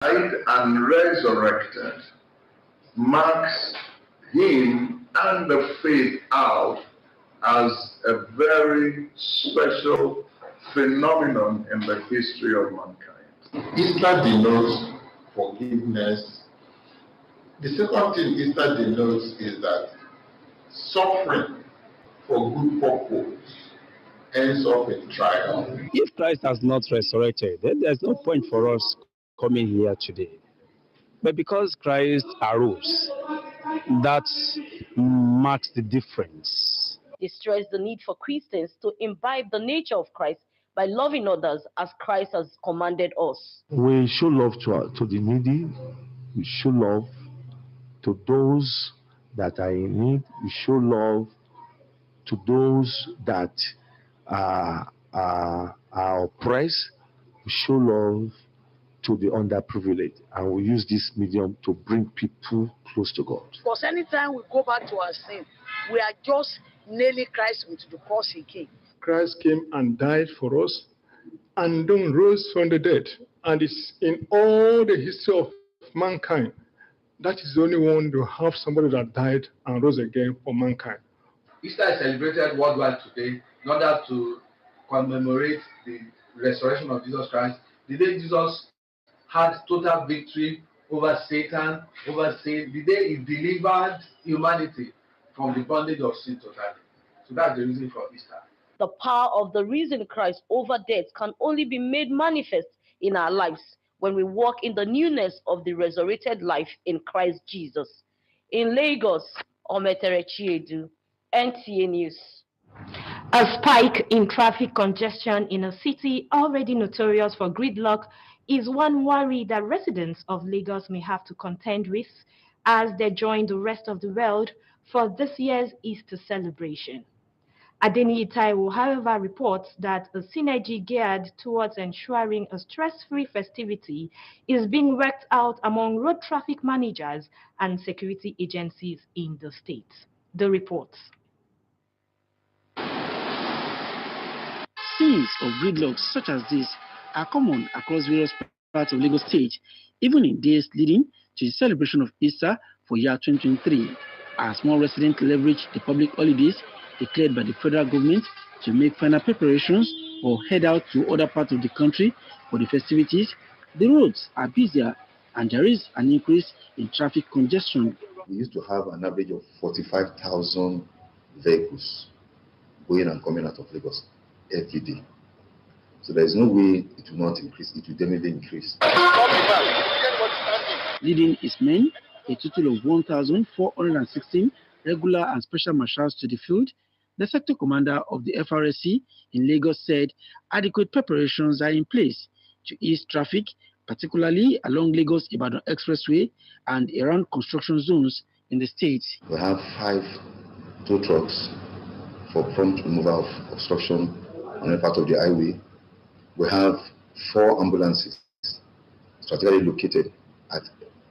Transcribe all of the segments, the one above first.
died and resurrected marks him and the faith out as a very special phenomenon in the history of mankind. Easter denotes forgiveness. The second thing Easter denotes is that suffering for good purpose ends up in triumph. If Christ has not resurrected, then there's no point for us coming here today. But because Christ arose, that marks the difference. They stress the need for Christians to imbibe the nature of Christ by loving others as Christ has commanded us. We show love to the needy. We show love to those that are in need. We show love to those that are oppressed. We show love to the underprivileged, and we use this medium to bring people close to God. Because anytime we go back to our sin, we are just nailing Christ into the cross he came. Christ came and died for us and then rose from the dead. And it's in all the history of mankind, that is the only one to have somebody that died and rose again for mankind. Easter is celebrated worldwide today in order to commemorate the resurrection of Jesus Christ, the day Jesus had total victory over Satan, over sin, the day he delivered humanity from the bondage of sin totally. So that's the reason for Easter. The power of the risen Christ over death can only be made manifest in our lives when we walk in the newness of the resurrected life in Christ Jesus. In Lagos, Nta Ch10, NTA News. A spike in traffic congestion in a city already notorious for gridlock is one worry that residents of Lagos may have to contend with as they join the rest of the world for this year's Easter celebration. Nta Ch10, however, reports that a synergy geared towards ensuring a stress-free festivity is being worked out among road traffic managers and security agencies in the state. The reports. Scenes of gridlocks such as this are common across various parts of Lagos State, even in days leading to the celebration of Easter for year 2023, as more residents leverage the public holidays declared by the federal government to make final preparations or head out to other parts of the country for the festivities. The roads are busier and there is an increase in traffic congestion. We used to have an average of 45,000 vehicles going and coming out of Lagos every day. So there is no way it will not increase, it will definitely increase. Leading its men, a total of 1,416 regular and special marshals to the field, the sector commander of the FRSC in Lagos said adequate preparations are in place to ease traffic, particularly along Lagos-Ibadan Expressway and around construction zones in the state. We have 5 tow trucks for prompt removal of obstruction on a part of the highway. We have 4 ambulances strategically located at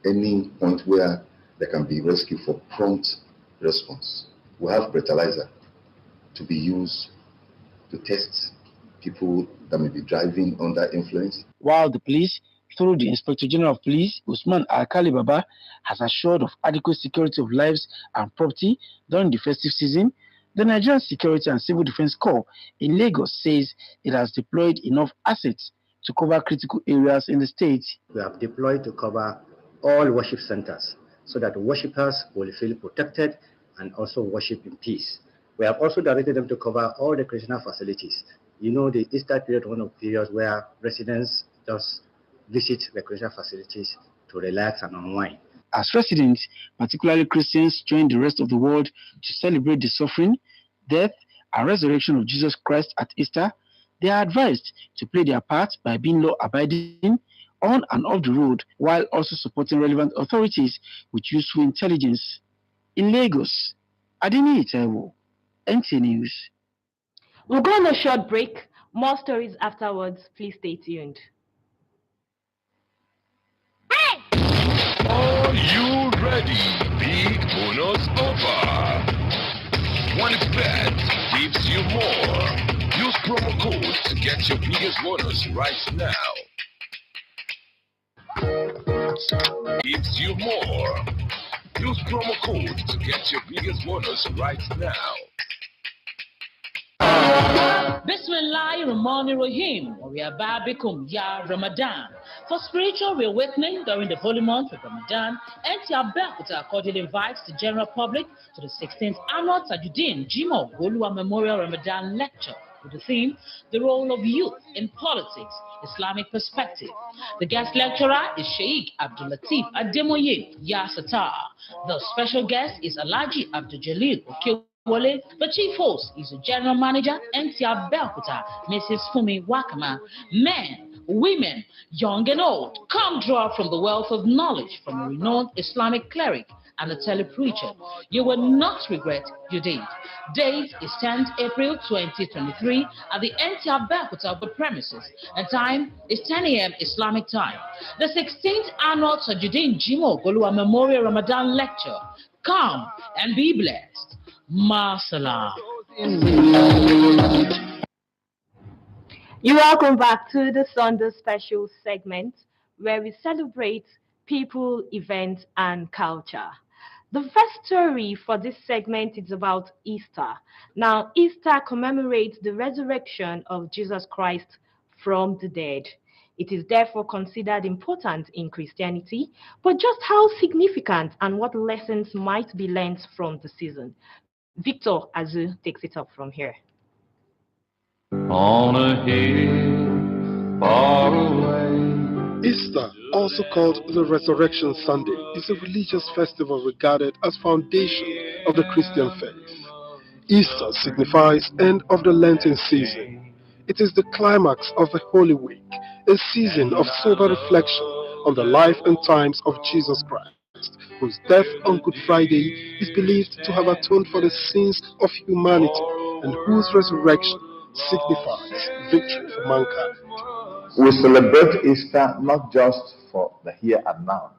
any point where there can be rescue for prompt response. We have breathalyzer to be used to test people that may be driving under influence. While the police, through the Inspector General of Police, Usman Alkali Baba, has assured of adequate security of lives and property during the festive season, the Nigerian Security and Civil Defense Corps in Lagos says it has deployed enough assets to cover critical areas in the state. We have deployed to cover all worship centers so that worshippers will feel protected and also worship in peace. We have also directed them to cover all the recreational facilities. You know, the Easter period is one of the periods where residents just visit recreational facilities to relax and unwind. As residents, particularly Christians, join the rest of the world to celebrate the suffering, death, and resurrection of Jesus Christ at Easter, they are advised to play their part by being law-abiding on and off the road, while also supporting relevant authorities with useful intelligence. In Lagos, Nta Ch10, NTA News. We'll go on a short break. More stories afterwards. Please stay tuned. Are you ready? Big bonus offer. OneXBet gives you more. Use promo code to get your biggest bonus right now. Tutrox gives you more. Use promo code to get your biggest bonus right now. Bismillah Rahman Rahim, Bikum Ya Ramadan. For spiritual reawakening during the holy month of Ramadan, Nta Ch10 cordially invites the general public to the 16th annual Tajuddin Jimoh Golua Memorial Ramadan Lecture with the theme, The Role of Youth in Politics, Islamic Perspective. The guest lecturer is Sheikh Abdul Latif Ademoye Yasatar. The special guest is Alhaji Abdul Jalil Okewole. The chief host is the general manager, Nta Ch10, Mrs. Fumi Wakama. Men, women, young and old, come draw from the wealth of knowledge from a renowned Islamic cleric and a telepreacher. You will not regret your date. Date is 10th April 2023 at the Nta Ch10 premises, and time is 10 a.m. Islamic time. The 16th annual Tajuddin Jimoh Golua Memorial Ramadan Lecture. Come and be blessed. Masala. You're welcome back to the Sunday special segment where we celebrate people, events, and culture. The first story for this segment is about Easter. Now, Easter commemorates the resurrection of Jesus Christ from the dead. It is therefore considered important in Christianity, but just how significant and what lessons might be learned from the season? Victor Azu takes it up from here. On a hill far away. Easter, also called the Resurrection Sunday, is a religious festival regarded as foundation of the Christian faith. Easter signifies end of the Lenten season. It is the climax of the Holy Week, a season of sober reflection on the life and times of Jesus Christ, whose death on Good Friday is believed to have atoned for the sins of humanity and whose resurrection signifies victory for mankind. We celebrate Easter not just for the here and now,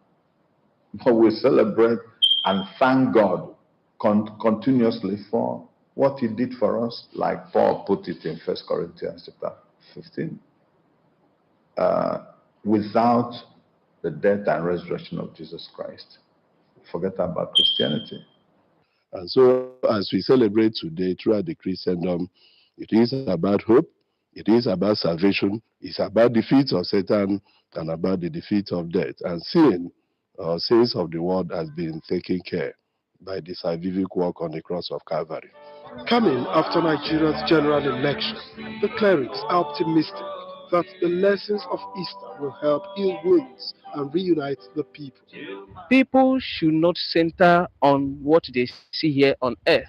but we celebrate and thank God continuously for what He did for us, like Paul put it in 1 Corinthians chapter 15. Without the death and resurrection of Jesus Christ, forget about Christianity. And so, as we celebrate today throughout the Christendom, it is about hope, it is about salvation, it's about defeat of Satan and about the defeat of death. And sin, sins of the world, has been taken care by the salvific work on the cross of Calvary. Coming after Nigeria's general election, the clerics are optimistic that the lessons of Easter will help heal wounds and reunite the people. People should not center on what they see here on earth.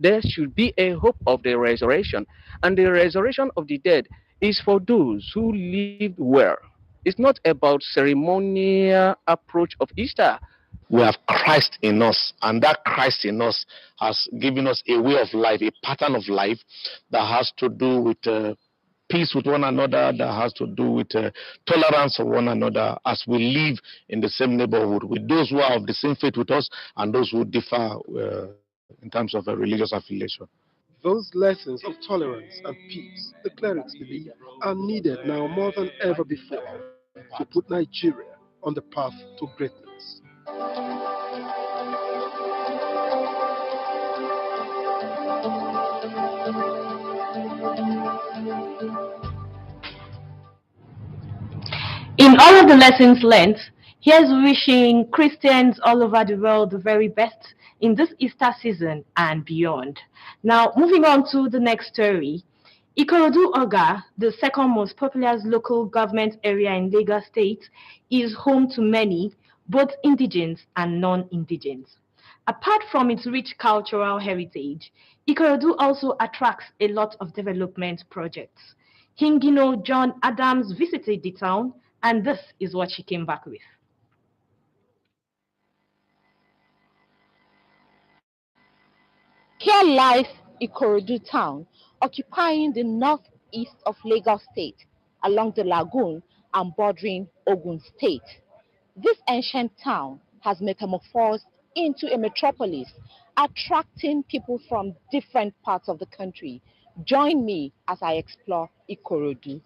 There should be a hope of the resurrection, and the resurrection of the dead is for those who lived well. It's not about ceremonial approach of Easter. We have Christ in us, and that Christ in us has given us a way of life, a pattern of life that has to do with peace with one another, that has to do with tolerance of one another as we live in the same neighborhood with those who are of the same faith with us and those who differ in terms of a religious affiliation. Those lessons of tolerance and peace, the clerics believe, are needed now more than ever before to put Nigeria on the path to greatness. In all of the lessons learned, here's wishing Christians all over the world the very best in this Easter season and beyond. Now, moving on to the next story. Ikorodu Oga, the second most populous local government area in Lagos State, is home to many, both indigenous and non-indigenous. Apart from its rich cultural heritage, Ikorodu also attracts a lot of development projects. Hingino John Adams visited the town, and this is what she came back with. Here lies Ikorodu town, occupying the northeast of Lagos State, along the lagoon and bordering Ogun State. This ancient town has metamorphosed into a metropolis, attracting people from different parts of the country. Join me as I explore Ikorodu.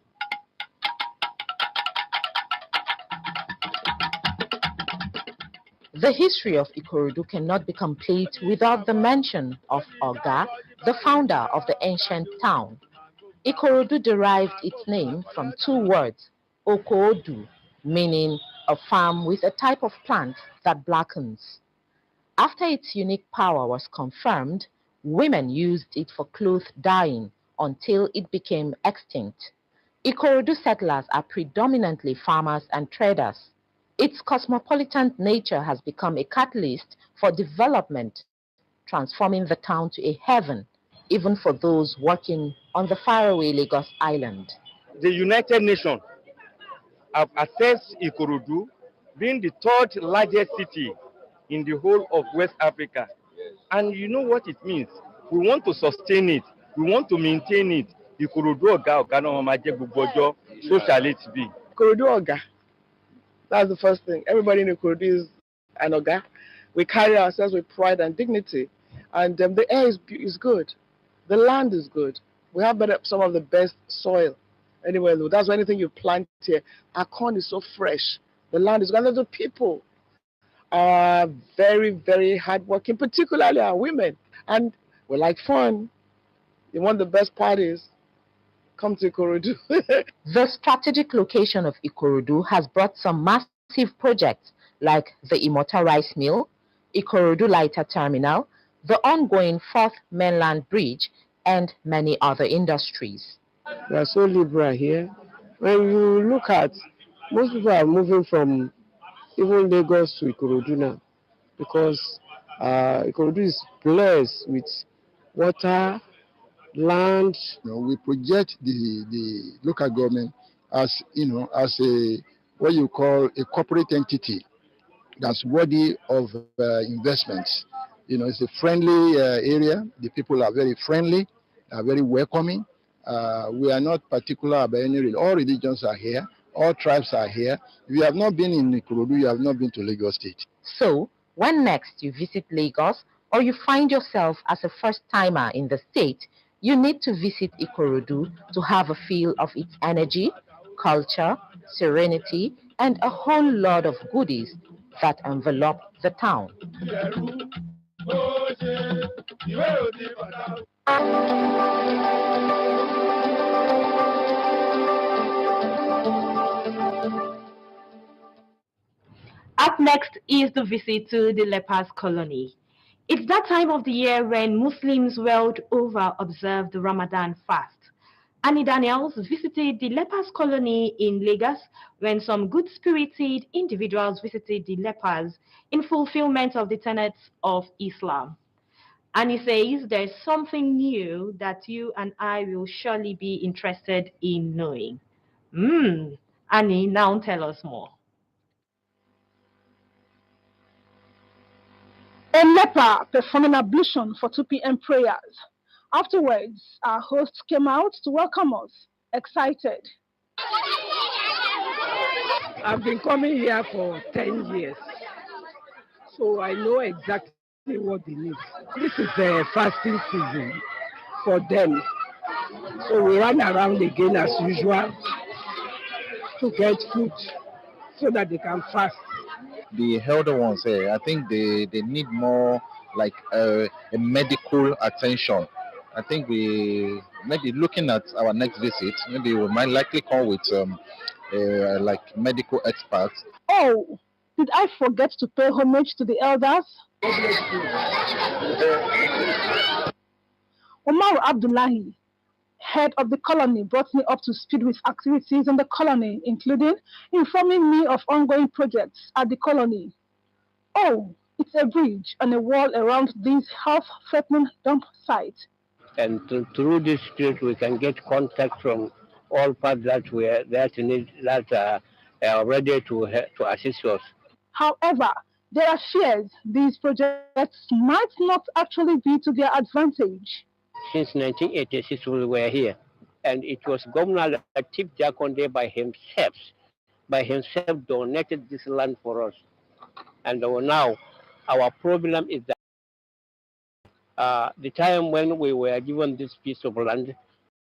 The history of Ikorodu cannot be complete without the mention of Oga, the founder of the ancient town. Ikorodu derived its name from two words, Okoodu, meaning a farm with a type of plant that blackens. After its unique power was confirmed, women used it for cloth dyeing until it became extinct. Ikorodu settlers are predominantly farmers and traders. Its cosmopolitan nature has become a catalyst for development, transforming the town to a heaven, even for those working on the faraway Lagos Island. The United Nations have assessed Ikorodu being the third largest city in the whole of West Africa. And you know what it means? We want to sustain it. We want to maintain it. Ikorodu Oga Oga no ma je gbogbo ojo, so shall it be. Ikorodu Oga. That's the first thing. Everybody in Ikorodu is an Oga. We carry ourselves with pride and dignity. And the air is good. The land is good. We have some of the best soil anywhere. That's why anything you plant here, our corn is so fresh. The land is good. And the people are very, very hardworking, particularly our women. And we like fun. You want the best parties? Come to Ikorodu. The strategic location of Ikorodu has brought some massive projects like the Imota Rice Mill, Ikorodu Lighter Terminal, the ongoing 4th Mainland Bridge, and many other industries. We are so liberal here. When you look at, most people are moving from even Lagos to Ikorodu now because Ikorodu is blessed with water, land. We project the local government as as a what you call a corporate entity that's worthy of investments. It's a friendly area. The people are very friendly, are very welcoming. We are not particular about any religion. All religions are here. All tribes are here. If you have not been in Ikorodu, you have not been to Lagos State. So, when next you visit Lagos or you find yourself as a first-timer in the state, you need to visit Ikorodu to have a feel of its energy, culture, serenity, and a whole lot of goodies that envelop the town. Up next is the visit to the lepers colony. It's that time of the year when Muslims world over observe the Ramadan fast. Annie Daniels visited the lepers colony in Lagos when some good-spirited individuals visited the lepers in fulfillment of the tenets of Islam. Annie says there's something new that you and I will surely be interested in knowing. Annie, now tell us more. A leper performing ablution for 2 p.m. prayers. Afterwards, our hosts came out to welcome us, excited. I've been coming here for 10 years, so I know exactly what they need. This is the fasting season for them, so we run around again as usual to get food so that they can fast. The elder ones here, I think they need more like a medical attention. I think we maybe looking at our next visit, maybe we might likely come with like medical experts. Oh, did I forget to pay homage to the elders? Omar Abdullahi, head of the colony, brought me up to speed with activities in the colony, including informing me of ongoing projects at the colony. Oh, it's a bridge and a wall around this half-threatening dump site. And through this street, we can get contact from all parts that are ready to assist us. However, there are fears these projects might not actually be to their advantage. Since 1986, we were here, and it was Governor Latif Jakonde by himself donated this land for us. And now, our problem is that the time when we were given this piece of land,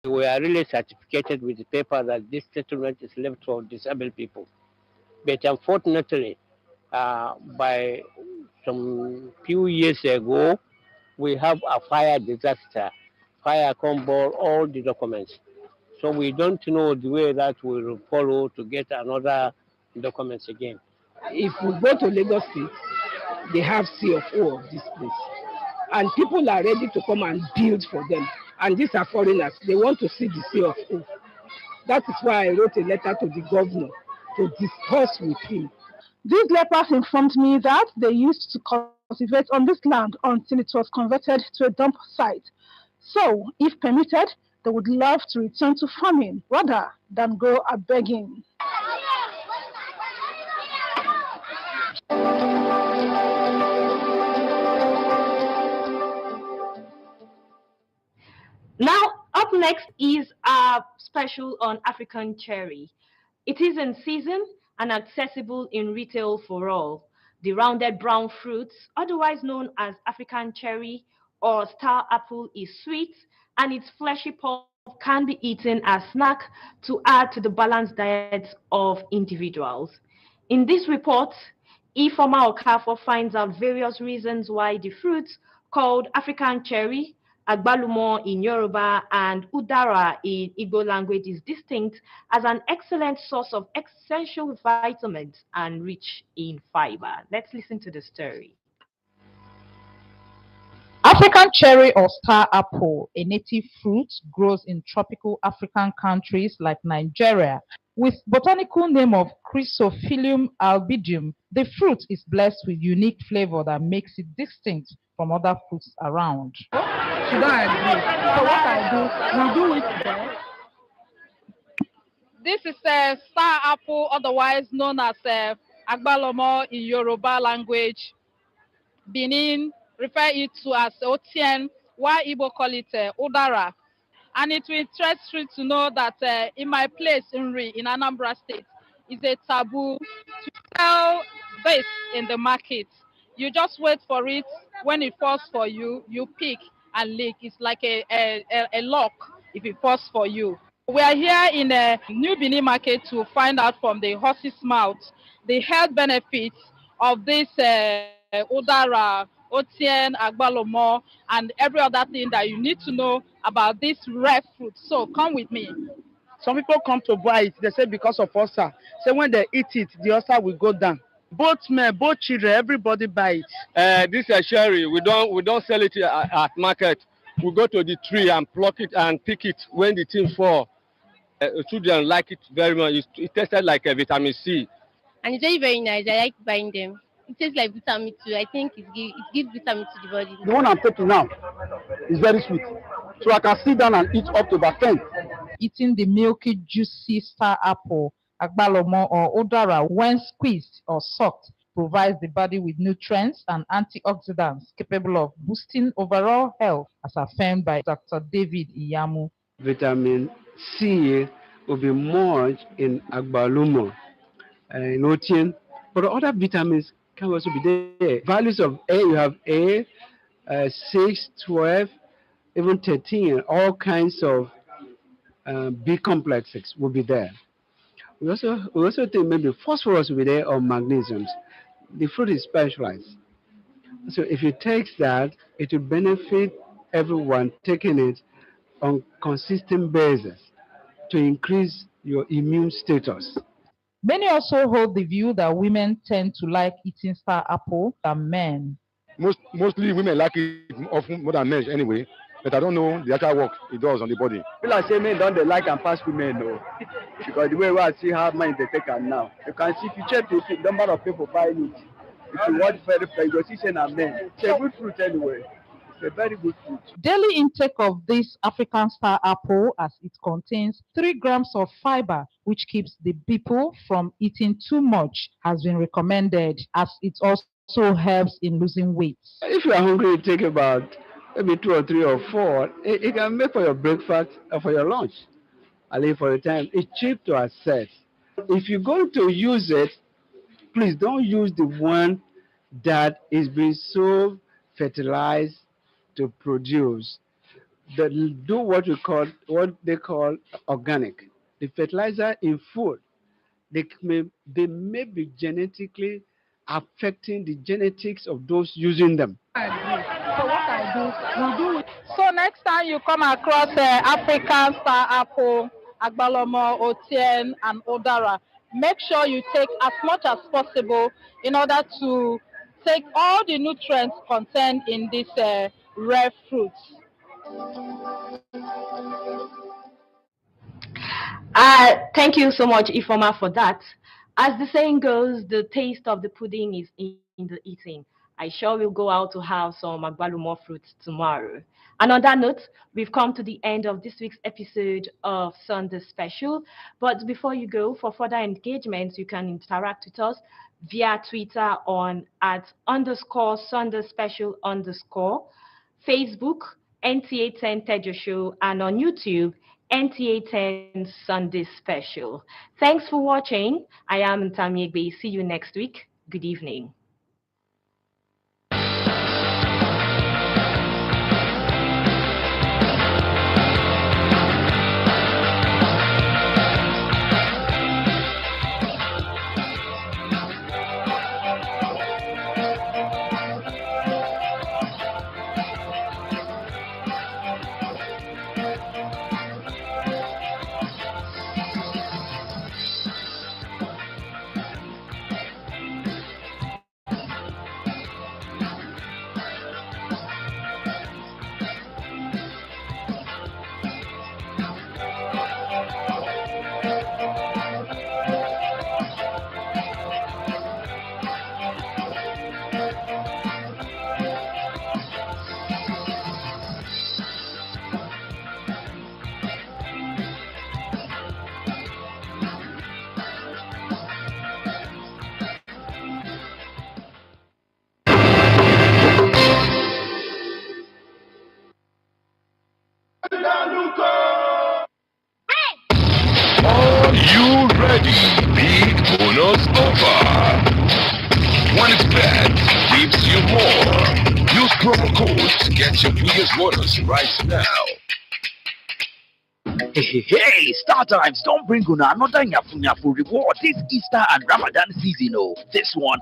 we were really certificated with the paper that this settlement is left for disabled people. But unfortunately, by some few years ago, we have a fire disaster. Fire come burn all the documents. So we don't know the way that we will follow to get another documents again. If we go to Lagos State, they have C of O of this place. And people are ready to come and build for them. And these are foreigners. They want to see the C of O. That is why I wrote a letter to the governor to discuss with him. These lepers informed me that they used to cultivate on this land until it was converted to a dump site. So, if permitted, they would love to return to farming rather than go a begging. Now, up next is our special on African cherry. It is in season and accessible in retail for all. The rounded brown fruits, otherwise known as African cherry or star apple, is sweet, and its fleshy pulp can be eaten as snack to add to the balanced diets of individuals. In this report, Ifeoma Okafor finds out various reasons why the fruits called African cherry, agbalumo in Yoruba, and udara in Igbo language is distinct as an excellent source of essential vitamins and rich in fiber. Let's listen to the story. African cherry or star apple, a native fruit, grows in tropical African countries like Nigeria. With botanical name of Chrysophyllum albidum, the fruit is blessed with unique flavor that makes it distinct from other fruits around. She don't agree. So what I do, we do it there. This is a star apple, otherwise known as Agbalomo in Yoruba language. Benin refer it to as Otien, while Igbo call it Udara. And it will interest you to know that in my place in Anambra State, it's a taboo to sell this in the market. You just wait for it. When it falls for you, you pick and lick. It's like a lock if it falls for you. We are here in a New Benin market to find out from the horse's mouth the health benefits of this Udara, Otien, Agbalomo, and every other thing that you need to know about this rare fruit. So come with me. Some people come to buy it, they say because of ulcer. Say when they eat it, the ulcer will go down. Both men, both children, everybody buy it. This is cherry. We don't sell it at market. We go to the tree and pluck it and pick it when the thing fall. Children like it very much. It tasted like a vitamin C. And it's very, very nice. I like buying them. It tastes like vitamin too. I think it gives vitamin to the body. The one I'm taking now is very sweet. So I can sit down and eat up to about 10. Eating the milky, juicy star apple, Agbalomo or Udara, when squeezed or sucked, provides the body with nutrients and antioxidants capable of boosting overall health, as affirmed by Dr. David Iyamu. Vitamin C will be much in Agbalumo, in Otien, but other vitamins can also be there. Values of A, you have A, 6, 12, even 13, all kinds of B complexes will be there. We also think maybe phosphorus will be there or magnesium. The fruit is specialized. So if you take that, it will benefit everyone taking it on consistent basis to increase your immune status. Many also hold the view that women tend to like eating star apple than men. Mostly women like it often more than men anyway, but I don't know the actual work it does on the body. I feel like say men don't they like and pass women though. Because the way I see how money they take them now. You can see if you check the number of people buying it. If you watch very fair, you see say men. It's a good fruit anyway. It's a very good fruit. Daily intake of this African star apple, as it contains 3 grams of fiber, which keeps the people from eating too much, has been recommended, as it also helps in losing weight. If you are hungry, you take about maybe 2 or 3 or 4. It can make for your breakfast or for your lunch. I leave for the time. It's cheap to access. If you're going to use it, please don't use the one that is being so fertilized to produce. Do what they call organic. The fertilizer in food, they may be genetically affecting the genetics of those using them. So what I do, we do it. So next time you come across African star apple, Agbalomo, Otien, and Odara, make sure you take as much as possible in order to take all the nutrients contained in this rare fruits. Thank you so much, Ifoma, for that. As the saying goes, the taste of the pudding is in the eating. I sure will go out to have some agbalumo fruits tomorrow. And on that note, we've come to the end of this week's episode of Sunday Special. But before you go, for further engagements, you can interact with us via Twitter on @_Sunday Special_, Facebook, Nta Ch10 Show, and on YouTube, Nta Ch10 Sunday Special. Thanks for watching. I am Nta Ch10. See you next week. Good evening. Are you ready? Big bonus offer. When it's bad, gives you more. Use promo code to get your biggest bonus right now. Hey, Star Times don't bring una another nyafu reward this Easter and Ramadan season. Oh, this one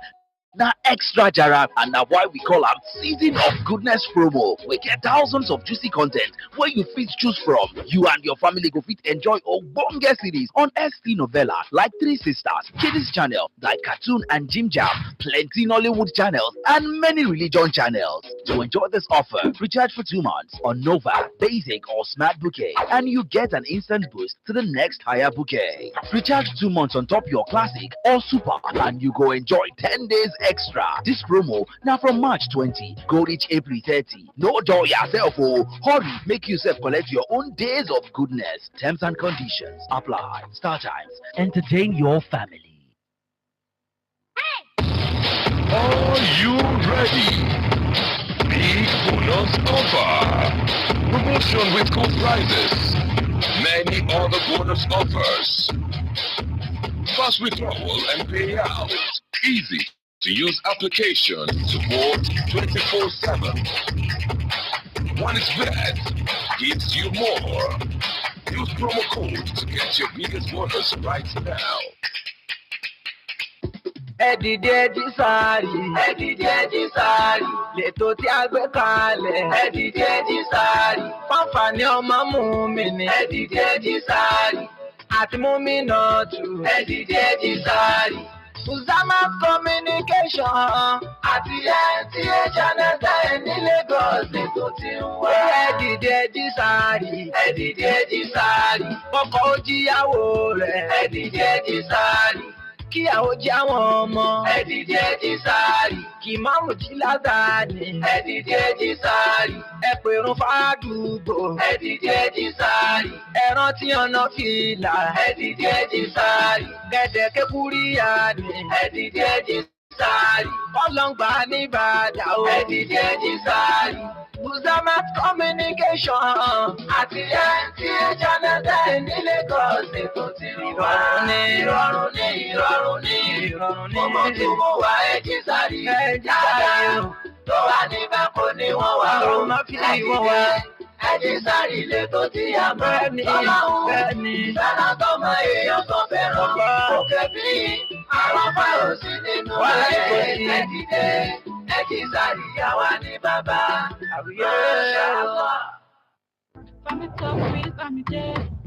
now extra jara, and now why we call am Season of Goodness promo. We get thousands of juicy content where you fit choose from. You and your family go fit enjoy ogbonge series on ST Novella like Three Sisters, Kiddies channel like Cartoon and Jim Jam, plenty Nollywood channels, and many religion channels. To enjoy this offer, recharge for 2 months on Nova, Basic, or Smart Bouquet, and you get an instant boost to the next higher bouquet. Recharge 2 months on top your Classic or Super, and you go enjoy 10 days extra. This promo now from March 20, go reach April 30. No door yourself, oh. Hurry, make yourself collect your own days of goodness. Terms and conditions apply. Star Times, entertain your family. Are you ready? Big bonus offer. Promotion with cool prizes. Many other bonus offers. Fast withdrawal and payout. Easy to use application. Support 24/7. When it's bad, gives you more. Use promo code to get your biggest bonus right now. Ẹ̀dìdì sáàrì, lètò tí a gbé kalẹ̀. Ẹ̀dìdì sáàrì, fáfàní ọmọ mú mi ní. Ẹ̀dìdì sáàrì, àti mú mi náà tù. Ẹ̀dìdì sáàrì, Uzama communication àti NTA Channel 10 ní Lagos lètò tí ń wá. Ẹ̀dìdì sáàrì, ọkọ̀ ojíyàwó rẹ̀. Ẹ̀dìdì sáàrì, kíyàwó jẹ́ àwọn ọmọ. Ẹ̀dìdì sáàrì, kì máa mú jí látàní. Ẹ̀dìdì sáàrì, ẹ pèrún fàdúgbò. Ẹ̀dìdì sáàrì, ẹ rántí ọ̀nà fìlà. Ẹ̀dìdì sáàrì, gẹ̀dẹ̀kẹ́ kúríyá ni. Ẹ̀dìdì sáàrì, ọlọ́ngbà nìbàdà o. Ẹ̀dìdì sáàrì, Uzamat communication àti NTA Channel 10 ní Lagos lètò tí ń wá. Ìrọ̀rùn ní. Ọmọ tí mo wá ẹ̀jì sáàrì. Tó wà níbẹ̀ kò ní wọ́n wá o. Ẹ̀jì sáàrì lètò tí a mọ̀. Ọlọ́run fẹ́ràn tọmọ èèyàn kan fẹ́ràn. Òkè bí àrọ́fà ò sí nínú ẹ̀. dìde, ẹ jí sáré àwa ní bàbá. Àwùyé. Family talk with Amide.